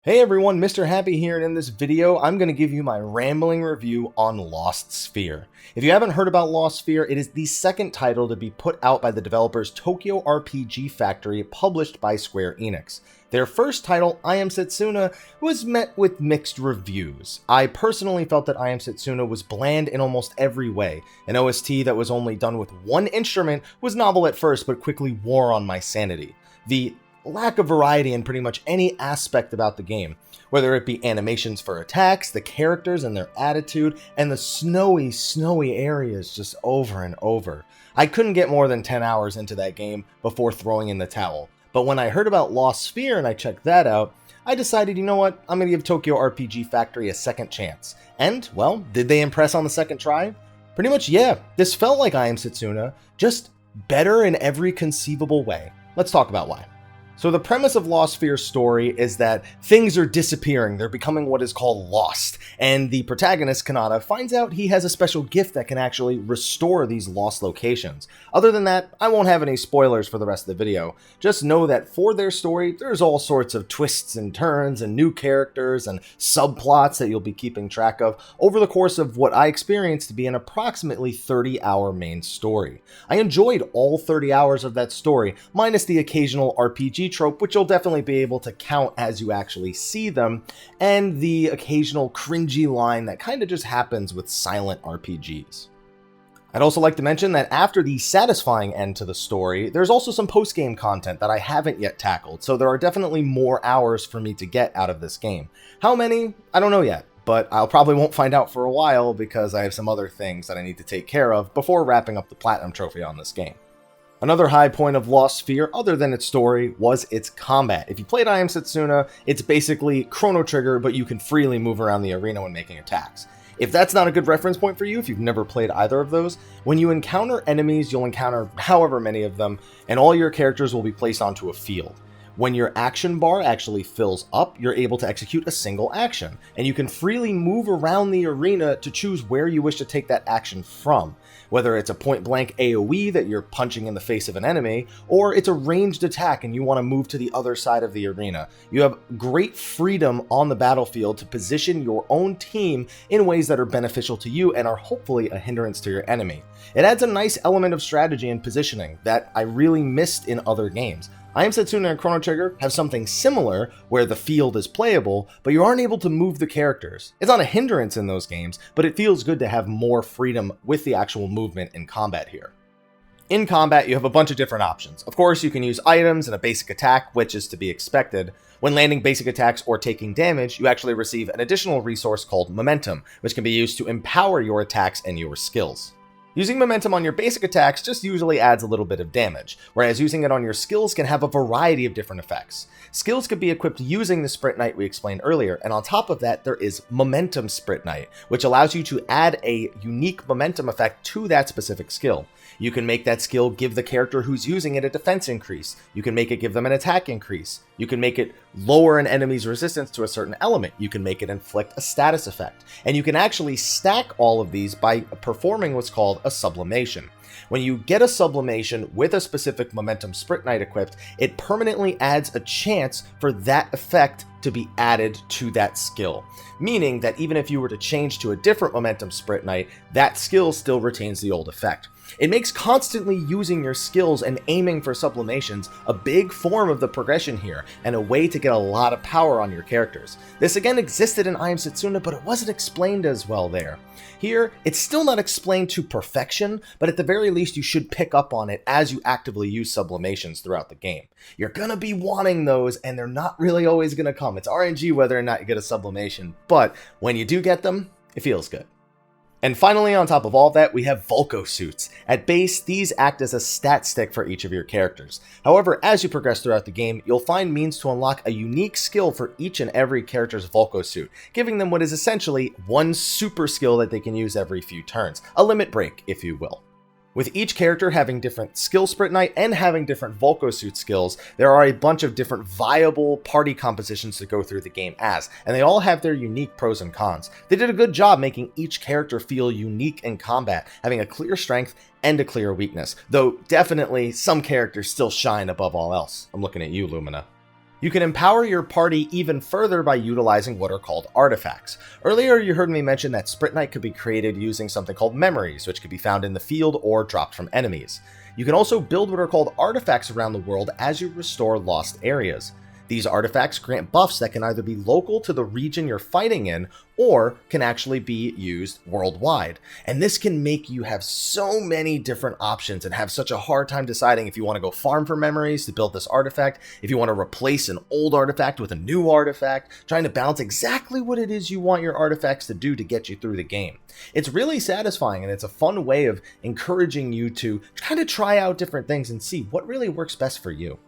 Hey everyone, Mr. Happy here, and in this video, I'm going to give you my rambling review on Lost Sphear. If you haven't heard about Lost Sphear, it is the second title to be put out by the developers Tokyo RPG Factory, published by Square Enix. Their first title, I Am Setsuna, was met with mixed reviews. I personally felt that I Am Setsuna was bland in almost every way. An OST that was only done with one instrument was novel at first, but quickly wore on my sanity. The lack of variety in pretty much any aspect about the game, whether it be animations for attacks, the characters and their attitude, and the snowy areas just over and over. I couldn't get more than 10 hours into that game before throwing in the towel. But when I heard about Lost Sphear and I checked that out, I decided, you know what, I'm gonna give Tokyo RPG Factory a second chance. And, well, did they impress on the second try? Pretty much, yeah. This felt like I Am Setsuna, just better in every conceivable way. Let's talk about why. So the premise of Lost Sphear's story is that things are disappearing, they're becoming what is called lost, and the protagonist, Kanata, finds out he has a special gift that can actually restore these lost locations. Other than that, I won't have any spoilers for the rest of the video. Just know that for their story, there's all sorts of twists and turns and new characters and subplots that you'll be keeping track of over the course of what I experienced to be an approximately 30-hour main story. I enjoyed all 30 hours of that story, minus the occasional RPG trope, which you'll definitely be able to count as you actually see them, and the occasional cringy line that kind of just happens with silent RPGs. I'd also like to mention that after the satisfying end to the story, there's also some post-game content that I haven't yet tackled, so there are definitely more hours for me to get out of this game. How many? I don't know yet, but I'll probably won't find out for a while because I have some other things that I need to take care of before wrapping up the Platinum Trophy on this game. Another high point of Lost Sphear, other than its story, was its combat. If you played I Am Setsuna, it's basically Chrono Trigger, but you can freely move around the arena when making attacks. If that's not a good reference point for you, if you've never played either of those, when you encounter enemies, you'll encounter however many of them, and all your characters will be placed onto a field. When your action bar actually fills up, you're able to execute a single action, and you can freely move around the arena to choose where you wish to take that action from. Whether it's a point-blank AoE that you're punching in the face of an enemy, or it's a ranged attack and you want to move to the other side of the arena. You have great freedom on the battlefield to position your own team in ways that are beneficial to you and are hopefully a hindrance to your enemy. It adds a nice element of strategy and positioning that I really missed in other games. I Am Setsuna and Chrono Trigger have something similar where the field is playable, but you aren't able to move the characters. It's not a hindrance in those games, but it feels good to have more freedom with the actual movement in combat here. In combat, you have a bunch of different options. Of course, you can use items and a basic attack, which is to be expected. When landing basic attacks or taking damage, you actually receive an additional resource called momentum, which can be used to empower your attacks and your skills. Using momentum on your basic attacks just usually adds a little bit of damage, whereas using it on your skills can have a variety of different effects. Skills could be equipped using the Sprint Knight we explained earlier, and on top of that there is Momentum Sprint Knight, which allows you to add a unique momentum effect to that specific skill. You can make that skill give the character who's using it a defense increase. You can make it give them an attack increase. You can make it lower an enemy's resistance to a certain element. You can make it inflict a status effect. And you can actually stack all of these by performing what's called a sublimation. When you get a sublimation with a specific Momentum Sprint Knight equipped, it permanently adds a chance for that effect to be added to that skill. Meaning that even if you were to change to a different Momentum Sprint Knight, that skill still retains the old effect. It makes constantly using your skills and aiming for sublimations a big form of the progression here, and a way to get a lot of power on your characters. This again existed in I Am Setsuna, but it wasn't explained as well there. Here, it's still not explained to perfection, but at the very least you should pick up on it as you actively use sublimations throughout the game. You're gonna be wanting those, and they're not really always gonna come. It's RNG whether or not you get a sublimation, but when you do get them, it feels good. And finally, on top of all that, we have Vulko suits. At base, these act as a stat stick for each of your characters. However, as you progress throughout the game, you'll find means to unlock a unique skill for each and every character's Vulko suit, giving them what is essentially one super skill that they can use every few turns. A limit break, if you will. With each character having different skill Sprint Knight and having different Vulko suit skills, there are a bunch of different viable party compositions to go through the game as, and they all have their unique pros and cons. They did a good job making each character feel unique in combat, having a clear strength and a clear weakness, though definitely some characters still shine above all else. I'm looking at you, Lumina. You can empower your party even further by utilizing what are called artifacts. Earlier you heard me mention that Sprint Knight could be created using something called memories, which could be found in the field or dropped from enemies. You can also build what are called artifacts around the world as you restore lost areas. These artifacts grant buffs that can either be local to the region you're fighting in, or can actually be used worldwide. And this can make you have so many different options and have such a hard time deciding if you want to go farm for memories to build this artifact, if you want to replace an old artifact with a new artifact, trying to balance exactly what it is you want your artifacts to do to get you through the game. It's really satisfying, and it's a fun way of encouraging you to kind of try out different things and see what really works best for you.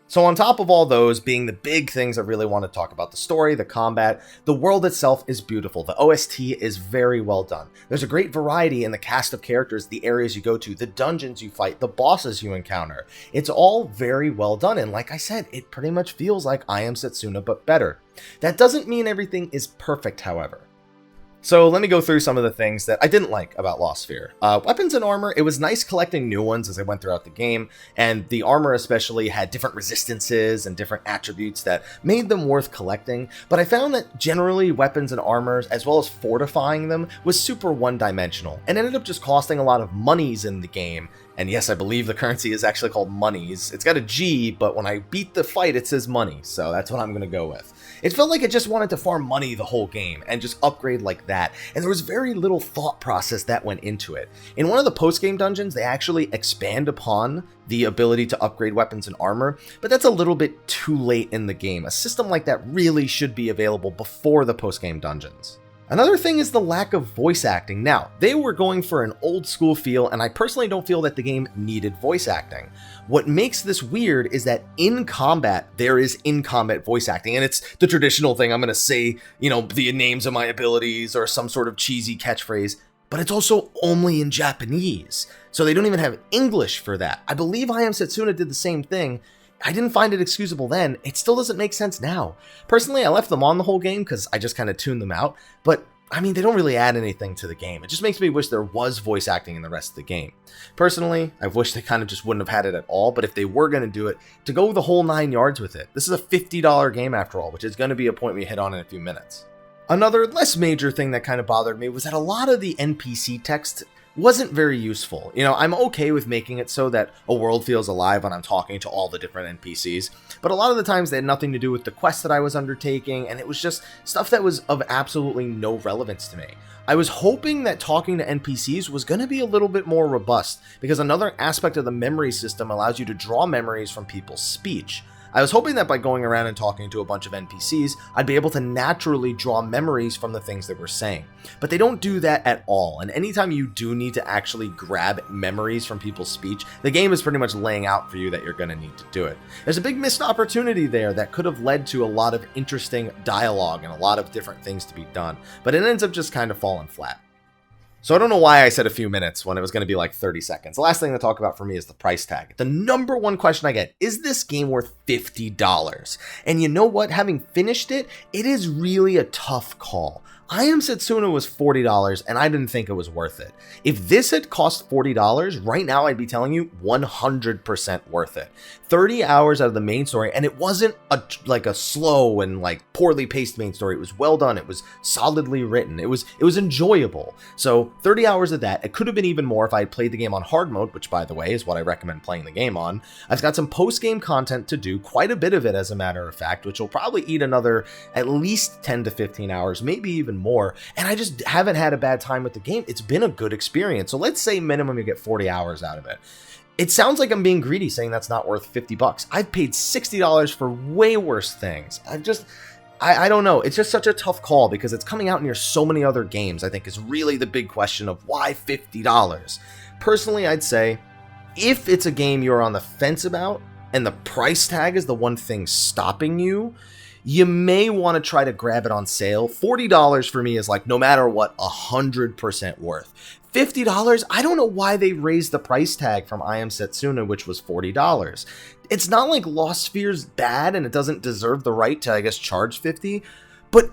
So on top of all those being the big things I really want to talk about, the story, the combat, the world itself is beautiful. The OST is very well done. There's a great variety in the cast of characters, the areas you go to, the dungeons you fight, the bosses you encounter. It's all very well done, and like I said, it pretty much feels like I Am Setsuna but better. That doesn't mean everything is perfect, however. So let me go through some of the things that I didn't like about Lost Sphear. Weapons and armor, it was nice collecting new ones as I went throughout the game, and the armor especially had different resistances and different attributes that made them worth collecting, but I found that generally weapons and armors, as well as fortifying them, was super one-dimensional, and ended up just costing a lot of monies in the game. And yes, I believe the currency is actually called monies. It's got a G, but when I beat the fight, it says money, so that's what I'm going to go with. It felt like it just wanted to farm money the whole game and just upgrade like that, and there was very little thought process that went into it. In one of the post-game dungeons, they actually expand upon the ability to upgrade weapons and armor, but that's a little bit too late in the game. A system like that really should be available before the post-game dungeons. Another thing is the lack of voice acting. Now, they were going for an old school feel, and I personally don't feel that the game needed voice acting. What makes this weird is that in combat, there is in-combat voice acting, and it's the traditional thing. I'm going to say, the names of my abilities or some sort of cheesy catchphrase, but it's also only in Japanese. So they don't even have English for that. I believe I Am Setsuna did the same thing. I didn't find it excusable then. It still doesn't make sense now. Personally, I left them on the whole game because I just kind of tuned them out, but I mean, they don't really add anything to the game. It just makes me wish there was voice acting in the rest of the game. Personally, I wish they kind of just wouldn't have had it at all, but if they were going to do it, to go the whole 9 yards with it. This is a $50 game after all, which is going to be a point we hit on in a few minutes. Another less major thing that kind of bothered me was that a lot of the NPC text wasn't very useful. I'm okay with making it so that a world feels alive when I'm talking to all the different NPCs, but a lot of the times they had nothing to do with the quest that I was undertaking, and it was just stuff that was of absolutely no relevance to me. I was hoping that talking to NPCs was going to be a little bit more robust, because another aspect of the memory system allows you to draw memories from people's speech. I was hoping that by going around and talking to a bunch of NPCs, I'd be able to naturally draw memories from the things they were saying. But they don't do that at all, and anytime you do need to actually grab memories from people's speech, the game is pretty much laying out for you that you're going to need to do it. There's a big missed opportunity there that could have led to a lot of interesting dialogue and a lot of different things to be done, but it ends up just kind of falling flat. So I don't know why I said a few minutes when it was going to be like 30 seconds. The last thing to talk about for me is the price tag. The number one question I get, is this game worth $50? And you know what? Having finished it, it is really a tough call. I Am Setsuna was $40, and I didn't think it was worth it. If this had cost $40, right now I'd be telling you 100% worth it. 30 hours out of the main story, and it wasn't a slow and poorly paced main story. It was well done. It was solidly written. It was enjoyable. So 30 hours of that. It could have been even more if I had played the game on hard mode, which by the way is what I recommend playing the game on. I've got some post-game content to do, quite a bit of it as a matter of fact, which will probably eat another at least 10 to 15 hours, maybe even more, and I just haven't had a bad time with the game. It's been a good experience. So let's say minimum you get 40 hours out of it. It sounds like I'm being greedy saying that's not worth $50. I've paid $60 for way worse things. I don't know. It's just such a tough call because it's coming out near so many other games, I think is really the big question of why $50. Personally, I'd say if it's a game you're on the fence about and the price tag is the one thing stopping you, you may want to try to grab it on sale. $40 for me is no matter what, 100% worth. $50, I don't know why they raised the price tag from I Am Setsuna, which was $40. It's not like Lost Sphear's bad and it doesn't deserve the right to, I guess, charge $50, but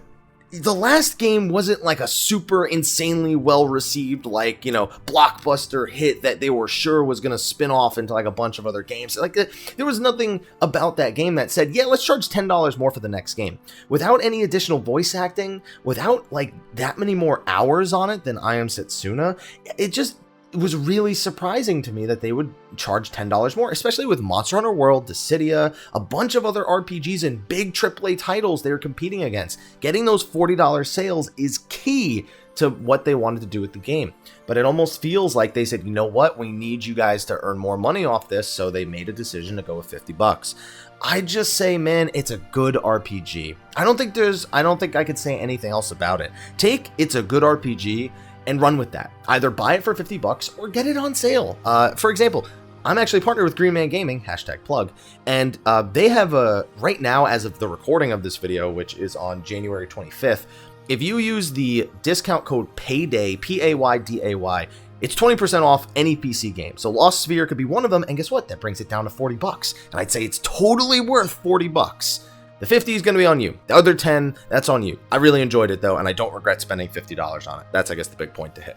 the last game wasn't like a super insanely well received, like, blockbuster hit that they were sure was going to spin off into like a bunch of other games. Like, there was nothing about that game that said, yeah, let's charge $10 more for the next game. Without any additional voice acting, without like that many more hours on it than I Am Setsuna, it was really surprising to me that they would charge $10 more, especially with Monster Hunter World, Dissidia, a bunch of other RPGs and big AAA titles they were competing against. Getting those $40 sales is key to what they wanted to do with the game. But it almost feels like they said, you know what, we need you guys to earn more money off this, so they made a decision to go with $50. I just say, man, it's a good RPG. I don't think I could say anything else about it. Take It's a Good RPG and run with that. Either buy it for $50 or get it on sale. For example, I'm actually partnered with Green Man Gaming, #plug, and they have right now, as of the recording of this video, which is on January 25th, if you use the discount code PAYDAY, PAYDAY, it's 20% off any PC game. So Lost Sphear could be one of them, and guess what? That brings it down to $40. And I'd say it's totally worth $40. The 50 is going to be on you. The other 10, that's on you. I really enjoyed it though, and I don't regret spending $50 on it. That's, I guess, the big point to hit.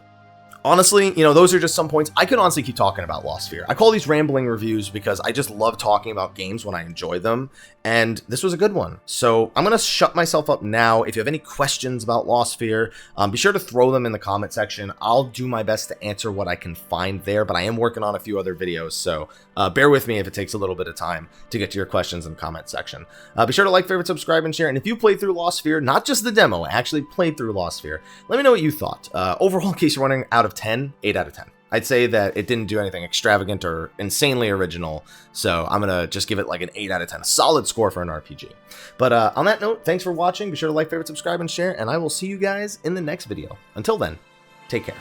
Honestly, those are just some points. I could honestly keep talking about Lost Sphear. I call these rambling reviews because I just love talking about games when I enjoy them, and this was a good one. So I'm going to shut myself up now. If you have any questions about Lost Sphear, be sure to throw them in the comment section. I'll do my best to answer what I can find there, but I am working on a few other videos, so bear with me if it takes a little bit of time to get to your questions in the comment section. Be sure to like, favorite, subscribe, and share, and if you played through Lost Sphear, not just the demo, actually played through Lost Sphear, let me know what you thought. Overall, in case you're wondering, out of 10, 8 out of 10. I'd say that it didn't do anything extravagant or insanely original, so I'm gonna just give it like an 8 out of 10, a solid score for an RPG. But on that note, thanks for watching. Be sure to like, favorite, subscribe, and share, and I will see you guys in the next video. Until then, take care.